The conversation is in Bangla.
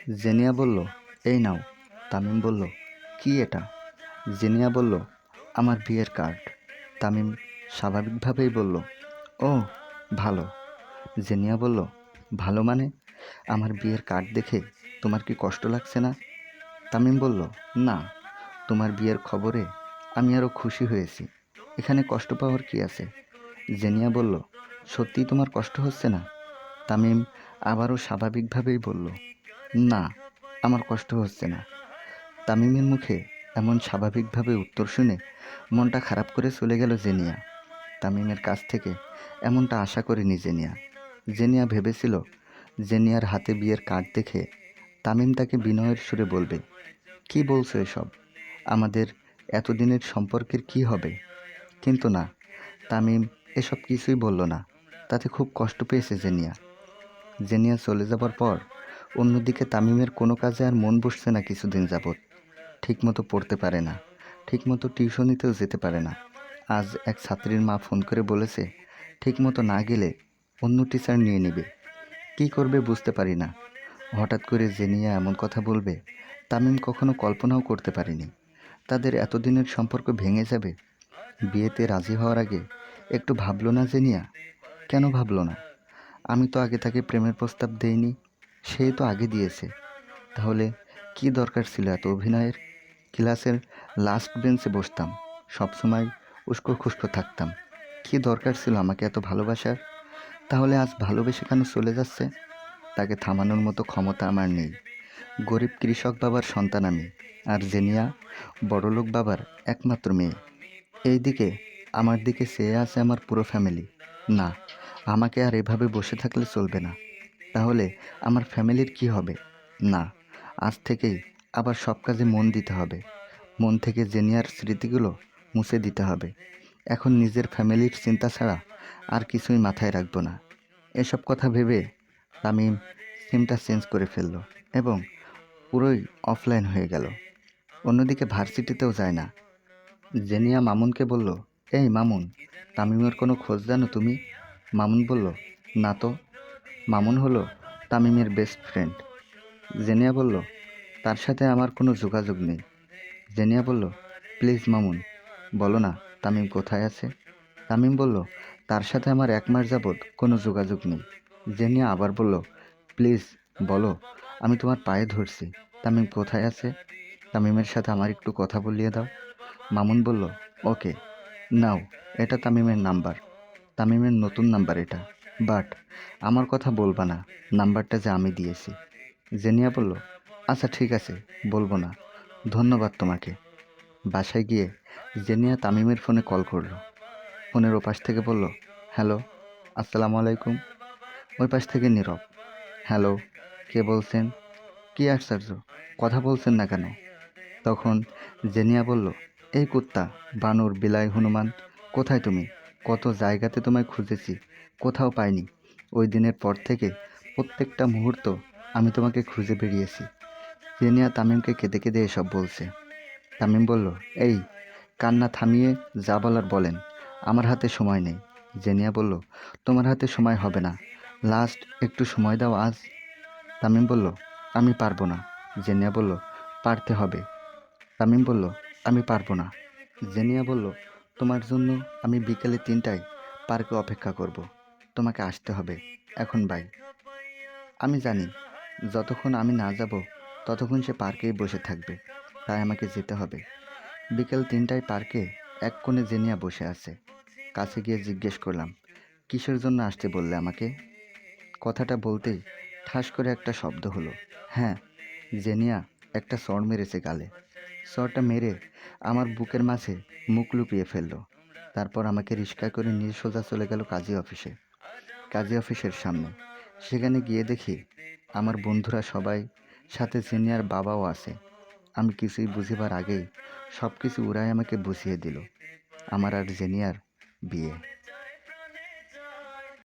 জেনিয়া বলল, এই নাও। তামিম বলল, কি এটা? জেনিয়া বলল, আমার বিয়ের কার্ড। তামিম স্বাভাবিকভাবেই বলল, ও ভালো। জেনিয়া বলল, ভালো মানে? আমার বিয়ের কার্ড দেখে তোমার কি কষ্ট লাগছে না? তামিম বলল, না, তোমার বিয়ের খবরে আমি আরও খুশি হয়েছি। এখানে কষ্ট পাওয়ার কি আছে? জেনিয়া বলল, সত্যিই তোমার কষ্ট হচ্ছে না? তামিম আবারও স্বাভাবিকভাবেই বলল, না, আমার কষ্ট হচ্ছে না। তামিমের মুখে এমন স্বাভাবিকভাবে উত্তর শুনে মনটা খারাপ করে চলে গেল জেনিয়া। তামিমের কাছ থেকে এমনটা আশা করেনি জেনিয়া। জেনিয়া ভেবেছিল জেনিয়ার হাতে বিয়ের কার্ড দেখে তামিম তাকে বিনয়ের সুরে বলবে, কি বলছো এসব? আমাদের এতদিনের সম্পর্কের কি হবে? কিন্তু না, তামিম এসব কিছুই বলল না। তাতে খুব কষ্ট পেয়েছে জেনিয়া। জেনিয়া চলে যাবার পর অন্যদিকে তামিমের কোনো কাজে আর মন বসছে না কিছুদিন যাবৎ। ঠিকমতো পড়তে পারে না, ঠিকমতো টিউশনিতেও যেতে পারে না। আজ এক ছাত্রীর মা ফোন করে বলেছে, ঠিকমতো না গেলে অন্য টিচার নিয়ে নেবে। কী করবে বুঝতে পারি না। হঠাৎ করে জেনিয়া এমন কথা বলবে তামিম কখনো কল্পনাও করতে পারেনি। তাদের এতদিনের সম্পর্ক ভেঙে যাবে। বিয়েতে রাজি হওয়ার আগে একটু ভাবলো না জেনিয়া? কেন ভাবলো না? আমি তো আগে তাকে প্রেমের প্রস্তাব দেইনি, সেই তো আগে দিয়েছে। তাহলে কি দরকার ছিল এত অভিনয়ের? ক্লাসের লাস্ট বেঞ্চে বসতাম, সবসময় উস্কো খুস্কো থাকতাম। কি দরকার ছিল আমাকে এত ভালোবাসার? তাহলে আজ ভালোবেসে কেন চলে যাচ্ছে? তাকে থামানোর মতো ক্ষমতা আমার নেই। গরিব কৃষক বাবার সন্তান আমি, আর জেনিয়া বড়লোক বাবার একমাত্র মেয়ে। এইদিকে আমার দিকে চেয়ে আছে আমার পুরো ফ্যামিলি। না, আমাকে আর এভাবে বসে থাকলে চলবে না। তাহলে আমার ফ্যামিলির কি হবে? না, আজ থেকেই আবার সব কাজে মন দিতে হবে। মন থেকে জেনিয়ার স্মৃতিগুলো মুছে দিতে হবে। এখন নিজের ফ্যামিলির চিন্তা ছাড়া আর কিছুই মাথায় রাখবো না। এসব কথা ভেবে তামিম সিমটা চেঞ্জ করে ফেলল এবং পুরোই অফলাইন হয়ে গেল। অন্যদিকে ভার্সিটিতেও যায় না। জেনিয়া মামুনকে বলল, এই মামুন, তামিমের কোনো খোঁজ জানো তুমি? মামুন বলল, না তো। মামুন হলো তামিমের বেস্ট ফ্রেন্ড। জেনিয়া বলল, তার সাথে আমার কোনো যোগাযোগ নেই। জেনিয়া বলল, প্লিজ মামুন, বলো না তামিম কোথায় আছে? তামিম বলল, তার সাথে আমার 1 মাস যাবৎ কোনো যোগাযোগ নেই। জেনিয়া আবার বলল, প্লিজ বলো, আমি তোমার পায়ে ধরছি, তামিম কোথায় আছে? তামিমের সাথে আমার একটু কথা বলিয়ে দাও। মামুন বলল, ওকে, নাও, এটা তামিমের নাম্বার। তামিমের নতুন নাম্বার এটা, বাট আমার কথা বলবা না, নাম্বারটা যে আমি দিয়েছি। জেনিয়া বলল, আচ্ছা ঠিক আছে, বলবো না, ধন্যবাদ তোমাকে। বাসায় গিয়ে জেনিয়া তামিমের ফোনে কল করলো। ফোনের ওপাশ থেকে বলল, হ্যালো, আসসালামু আলাইকুম। ওই পাশ থেকে নীরব। হ্যালো, কে বলছেন? কি আশ্চর্য, কথা বলছেন না কেন? তখন জেনিয়া বলল, এই কুত্তা, বানর, বিলাই, হনুমান, কোথায় তুমি? কত জায়গাতে তোমায় খুঁজেছি, কোথাও পাইনি। ওই দিনের পর থেকে প্রত্যেকটা মুহূর্ত আমি তোমাকে খুঁজে বেরিয়েছি। জেনিয়া তামিমকে কেঁদে কেঁদে এসব বলছে। তামিম বলল, এই, কান্না থামিয়ে যা বলার বলেন, আমার হাতে সময় নেই। জেনিয়া বলল, তোমার হাতে সময় হবে না, লাস্ট একটু সময় দাও আজ। তামিম বলল, আমি পারবো না। জেনিয়া বলল, পারতে হবে। তামিম বলল, আমি পারবো না। জেনিয়া বলল, তোমার জন্য আমি বিকেলে 3টায় পার্কে অপেক্ষা করব। তোমাকে আসতে হবে। এখন বাই। আমি জানি যতক্ষণ আমি না যাব ততক্ষণ সে পার্কেই বসে থাকবে, তাই আমাকে যেতে হবে। বিকেল 3টায় পার্কে এক কোণে জেনিয়া বসে আছে। কাছে গিয়ে জিজ্ঞেস করলাম, কিসের জন্য আসতে বললে আমাকে? কথাটা বলতেই ঠাস করে একটা শব্দ হলো। হ্যাঁ, জেনিয়া একটা চড় মেরেছে গালে। চড়টা মেরে আমার বুকের মাঝে মুখ লুকিয়ে ফেললো। তারপর আমাকে রিক্সায় করে নিয়ে সোজা চলে গেল কাজী অফিসে। কাজী অফিসের সামনে। সেখানে গিয়ে দেখি আমার বন্ধুরা সবাই, সাথে জেনিয়ার বাবাও আছে। আমি কিছুই বুঝিবার আগেই সব কিছু ওরাই আমাকে বুঝিয়ে দিল। আমার আর জেনিয়ার বিয়ে।